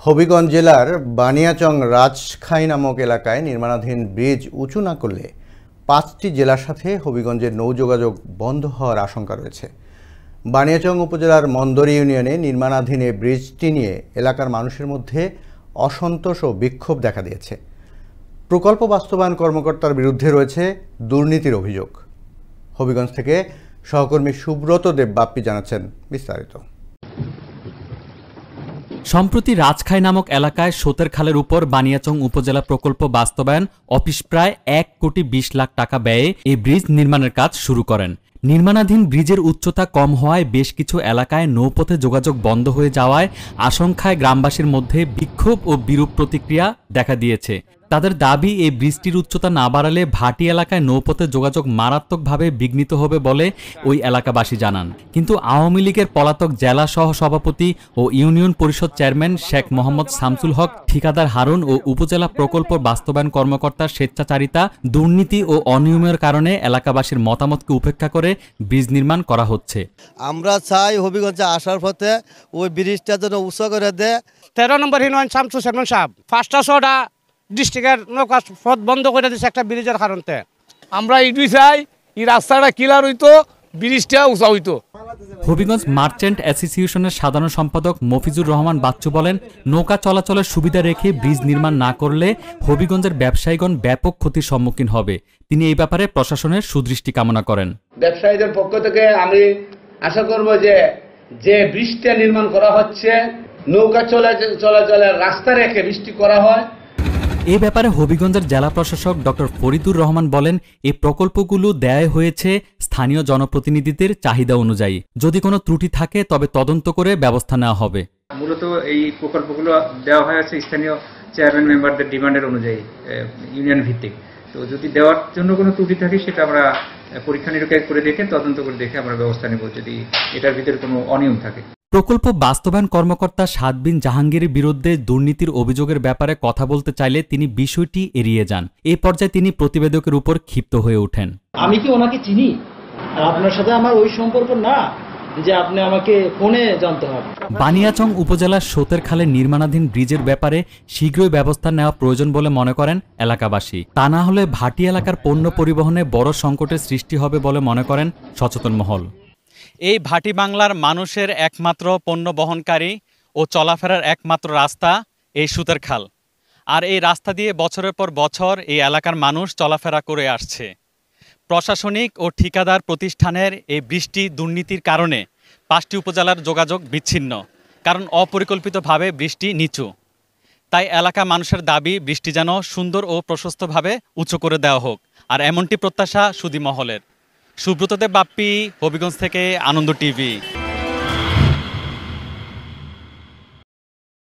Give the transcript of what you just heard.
হবিগঞ্জ জেলার বানিয়াচং রাজখাই নামক এলাকায় নির্মাণাধীন ব্রিজ উঁচু না করলে ৫টি জেলার সাথে হবিগঞ্জের নৌযোগাযোগ বন্ধ হওয়ার আশঙ্কা রয়েছে। বানিয়াচং উপজেলার মন্দরি ইউনিয়নে নির্মাণাধীন এই ব্রিজটি নিয়ে এলাকার মানুষের মধ্যে অসন্তোষ ও বিক্ষোভ দেখা দিয়েছে। প্রকল্প বাস্তবায়ন কর্মকর্তার বিরুদ্ধে রয়েছে দুর্নীতির অভিযোগ। হবিগঞ্জ থেকে সহকর্মী সুব্রত দেব বাপ্পি জানাচ্ছেন বিস্তারিত। সম্প্রতি রাজখাই নামক এলাকায় সোতের খালের উপর বানিয়াচং উপজেলা প্রকল্প বাস্তবায়ন অফিস প্রায় ১,২০,০০,০০০ টাকা ব্যয়ে এই ব্রিজ নির্মাণের কাজ শুরু করেন। নির্মাণাধীন ব্রিজের উচ্চতা কম হওয়ায় বেশ কিছু এলাকায় নৌপথে যোগাযোগ বন্ধ হয়ে যাওয়ায় আশঙ্কায় গ্রামবাসীর মধ্যে বিক্ষোভ ও বিরূপ প্রতিক্রিয়া দেখা দিয়েছে। তাদের দাবি, এই ব্রিজটির উচ্চতা না বাড়ালে ভাটি এলাকায় নৌপথে যোগাযোগ মারাত্মকভাবে বিঘ্নিত হবে বলে ওই এলাকাবাসী জানান। কিন্তু আওয়ামী লীগের পলাতক জেলা সহ সভাপতি ও ইউনিয়ন পরিষদ চেয়ারম্যান শেখ মোহাম্মদ শামসুল হক, ঠিকাদার হারুন ও উপজেলা প্রকল্প বাস্তবায়ন কর্মকর্তার স্বেচ্ছাচারিতা, দুর্নীতি ও অনিয়মের কারণে এলাকাবাসীর মতামতকে উপেক্ষা করে ব্রিজ নির্মাণ করা হচ্ছে। আমরা চাই হবিগঞ্জে আসার পথে ওই ব্রিজটা যেন উঁচু করে দেয়। 13 নম্বর ইউনিয়ন শামসুল চেয়ারম্যান সাহেব ফার্স্ট ছটা ডিস্ট্রিক্টের নৌকা পথ বন্ধ করে দিচ্ছে একটা ব্রিজের কারণে। আমরা ইডুই চাই এই রাস্তাটা ক্লিয়ার হইতো, ব্রিজটা উঁচা হইতো। হবিগঞ্জ মার্চেন্ট অ্যাসোসিয়েশনের সাধারণ সম্পাদক মফিজুর রহমান বাচ্চু বলেন, নৌকা চলাচলের সুবিধা রেখে ব্রিজ নির্মাণ না করলে হবিগঞ্জের ব্যবসায়ীগণ ব্যাপক ক্ষতির সম্মুখীন হবে। তিনি এই ব্যাপারে প্রশাসনের সুদৃষ্টি কামনা করেন। ব্যবসায়ীদের পক্ষ থেকে আমি আশা করব যে ব্রিজটা নির্মাণ করা হচ্ছে নৌকা চলাচলের রাস্তা রেখে ব্রিজটি করা হয়। এ ব্যাপারে হবিগঞ্জের জেলা প্রশাসক ডক্টর ফরিদুর রহমান বলেন, এই প্রকল্পগুলো দেয়া হয়েছে স্থানীয় জনপ্রতিনিধিদের চাহিদা অনুযায়ী। যদি কোনো ত্রুটি থাকে তবে তদন্ত করে ব্যবস্থা নেওয়া হবে। মূলত এই প্রকল্পগুলো দেওয়া হয়েছে স্থানীয় চেয়ারম্যান মেম্বারদের ডিমান্ডের অনুযায়ী, ইউনিয়ন ভিত্তিক। তো যদি দেওয়ার জন্য কোনো ত্রুটি থাকে সেটা আমরা পরীক্ষা নিরীক্ষা করে দেখে তদন্ত করে দেখে আমরা ব্যবস্থা নেব যদি এটার ভিতরে কোনো অনিয়ম থাকে। প্রকল্প বাস্তবায়ন কর্মকর্তা সাদ বিন জাহাঙ্গীরের বিরুদ্ধে দুর্নীতির অভিযোগের ব্যাপারে কথা বলতে চাইলে তিনি বিষয়টি এড়িয়ে যান। এই পর্যায়ে তিনি প্রতিবেদকের উপর ক্ষিপ্ত হয়ে ওঠেন। আমি কি ওনাকে চিনি? আপনার সাথে আমার ওই সম্পর্ক না যে আপনি আমাকে ফোনে জানতে হবে। বানিয়াচং উপজেলার সোতের খালে নির্মাণাধীন ব্রিজের ব্যাপারে শীঘ্রই ব্যবস্থা নেওয়া প্রয়োজন বলে মনে করেন এলাকাবাসী। তা না হলে ভাটি এলাকার পণ্য পরিবহনে বড় সংকটের সৃষ্টি হবে বলে মনে করেন সচেতন মহল। এই ভাটি বাংলার মানুষের একমাত্র পণ্য বহনকারী ও চলাফেরার একমাত্র রাস্তা এই সুতের খাল। আর এই রাস্তা দিয়ে বছরের পর বছর এই এলাকার মানুষ চলাফেরা করে আসছে। প্রশাসনিক ও ঠিকাদার প্রতিষ্ঠানের এই বৃষ্টি দুর্নীতির কারণে 5টি উপজেলার যোগাযোগ বিচ্ছিন্ন, কারণ অপরিকল্পিতভাবে বৃষ্টি নিচু। তাই এলাকা মানুষের দাবি, বৃষ্টি যেন সুন্দর ও প্রশস্তভাবে উঁচু করে দেওয়া হোক। আর এমনটি প্রত্যাশা সুধী মহলের। সুব্রত দেব বাপ্পি, হবিগঞ্জ থেকে, আনন্দ টিভি।